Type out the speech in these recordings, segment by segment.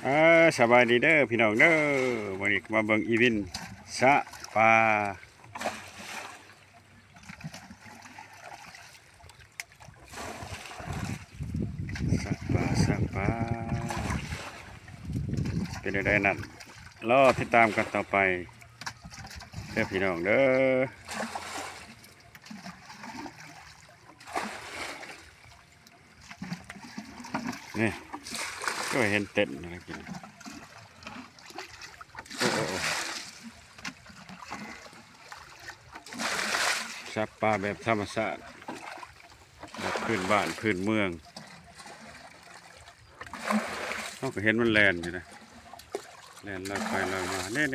สบายดีเด้อพี่น้องเด้อวันนี้มาเบิ่งอีวินสะปลาสะปลาเป็นได้นั่นรอติดตามกันต่อไปเด้อพี่น้องเด้อนี่ก็เห็นเต็นอะไรกินสัตว์ป่าแบบธรรมชาติแบบพื้นบ้านพื้นเมืองเขาก็เห็นมันแลนอยู่นะแลนลอยไปลอยมาเนี่ย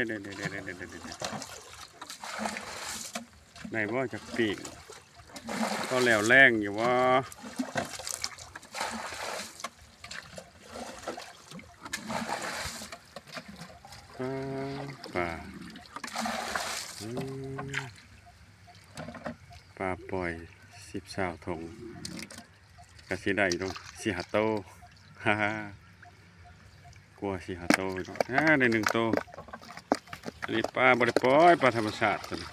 ในว่าจากปีกก็แล้วแรงอยู่ว่าป่าปลาปล่อย10 20 ถุงกระสีได้ตรง4-5 โตฮ่ากลัว4-5 โตได้1 โตอันนี้ปลาบริปล่อยปลาธรรมชาติตัวนี้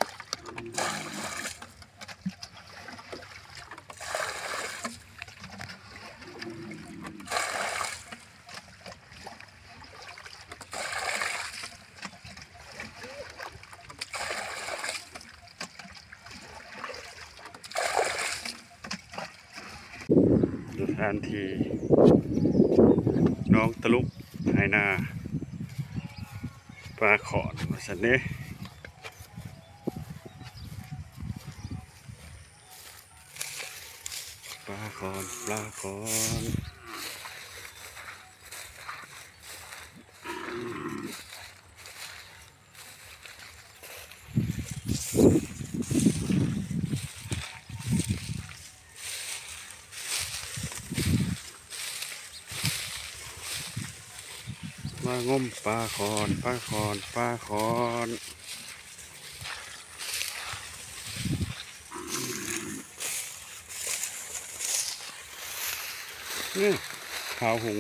สถานที่น้องตะลุกไหนาปลาขอนมาสันนี้ปลาขอนมางมปลาขอนนี่ขาวหง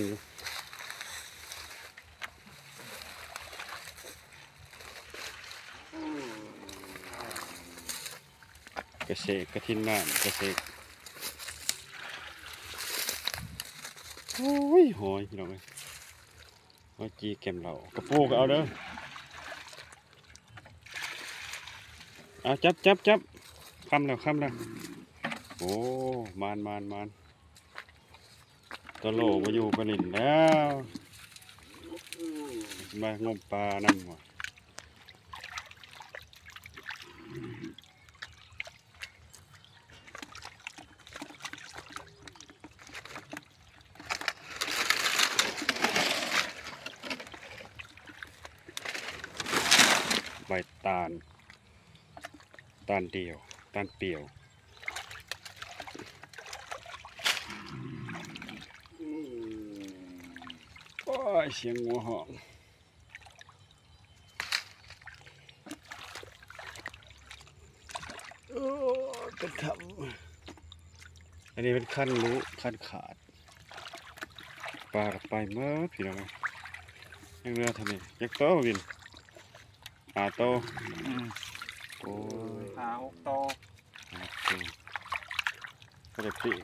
กระเสกกระทินน้ำกระเสกโอ้ยหอยพี่น้องเลยหอยจีแกมเหล่ากระปูก็เอาเด้อเอาจับคำแล้วโอ้มานตะโหลมาอยู่ปลินแล้วมางมปลานั่นว่ะใบตาลเดียวตาลเปรียวโอ้ยเสียงหัวหอมโอ้เป็นคำอันนี้เป็นขั้นขาดปลาไปเมื่อพี่น้องยังเรือทำไมยักษ์โตวินโตโอ้ย6 โตก็ได้ปีก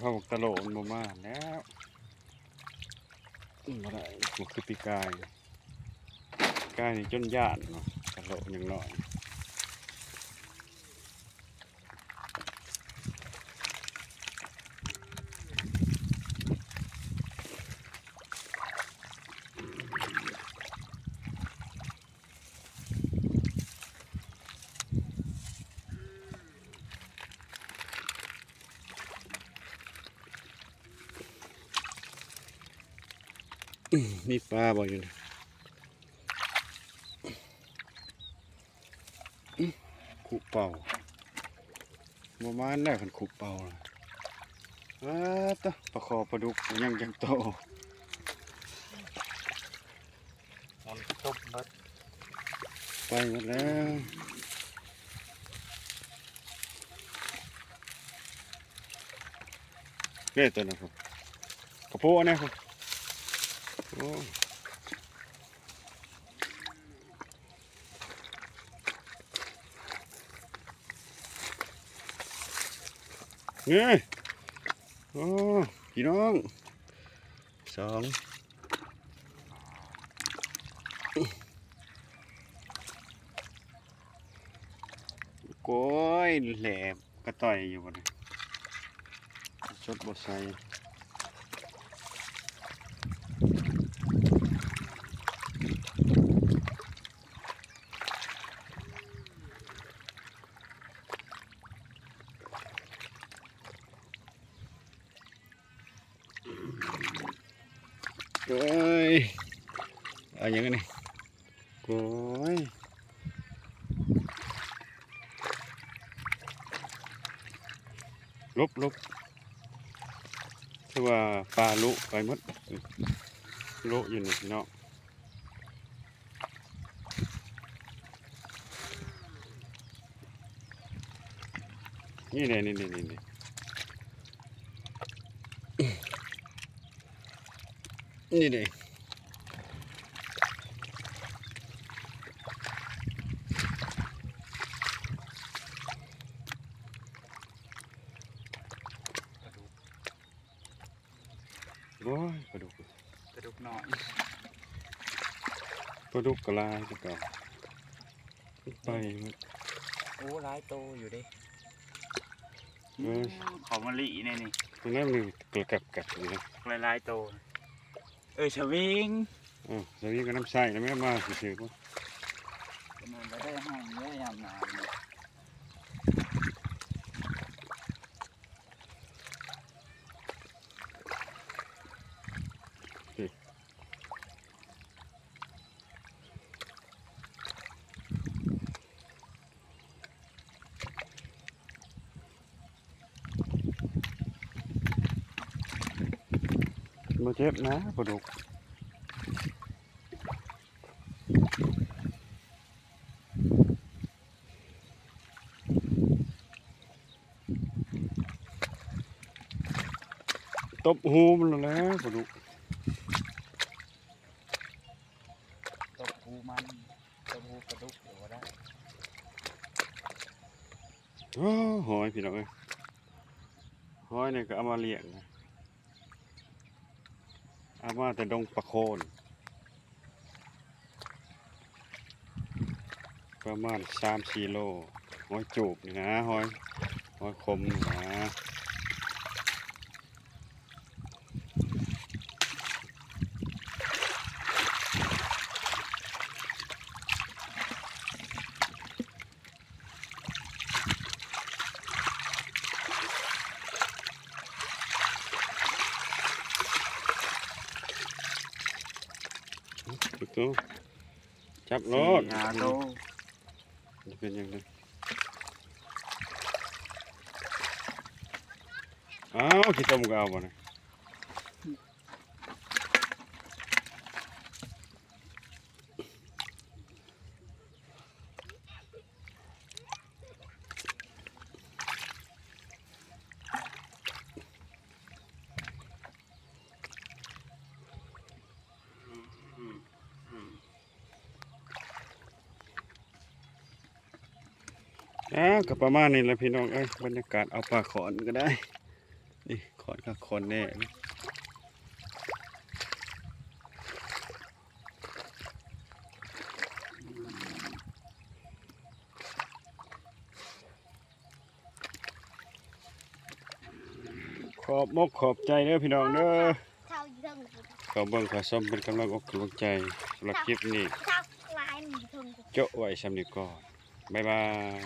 เข้าตะโหลมันบ่มาแล้วมาได้มันคือปีกายนี่จนย่านเนาะตะโหลยังน้อยมีปลาบ่อยู่นะขุเป่าประมาณได้คันขุเป่าตะปลาคอปลาดุกยังโตมันตุบเบิดไปหมดแล้วเนี่ยตัวนะครับกระโปงเนี่ยครับ โอ้เฮ้ยโอ้พี่น้องสองโก้ยแหลมกระต่อยอยู่บ่เนี่ยชดบ่ใส่โอ้ยเอาอย่างนี้โก้ยลบคือว่าปลาลุไปหมดลุอยู่นี่พี่น้องนี่เลยนี่เลยโอ้ยปลาดุก กระดูกหน่อย ปลาดุกกระลายดีกว่าไปหมด โอ้หลายโตอยู่เดิ เออ ขอมะลินี่นี่ ตรงนั้นมันกระกัดอยู่นะ หลายโตชวิง อ๋อแล้วนี่ก็น้ำใส่แล้วไม่มาเฉยๆก็ มันไม่ได้ห้องเนื้อยำหนาเลย มาเจ็บนะปลาดุกตบหูมันแล้วปลาดุก ตบหูมันตบหูกระดูกเดี๋ยวได้ โอ้หอยพี่น้องเอ้ยหอยนี่ก็เอามาเลี้ยงนะเอามาแต่ดงปลาโคนประมาณ3-4 โลหอยจูบนี่นะหอยคมนี่นะตุ๊กจับรถ โต เป็นยังไงอ้าวขี้ต้มก็เอาบ่นะก็ประมาณนี้แหละพี่น้องเอ้ยบรรยากาศเอาปลาขอนก็ได้นี่ขอนกับขอนแน่ขอบมกขอบใจเด้อพี่น้องเด้อขอเบิ่งขอส้มเป็นกำลังอกกำลังใจสำหรับคลิปนี้โจ๊ะไว้สำนึกก่อนบ๊ายบาย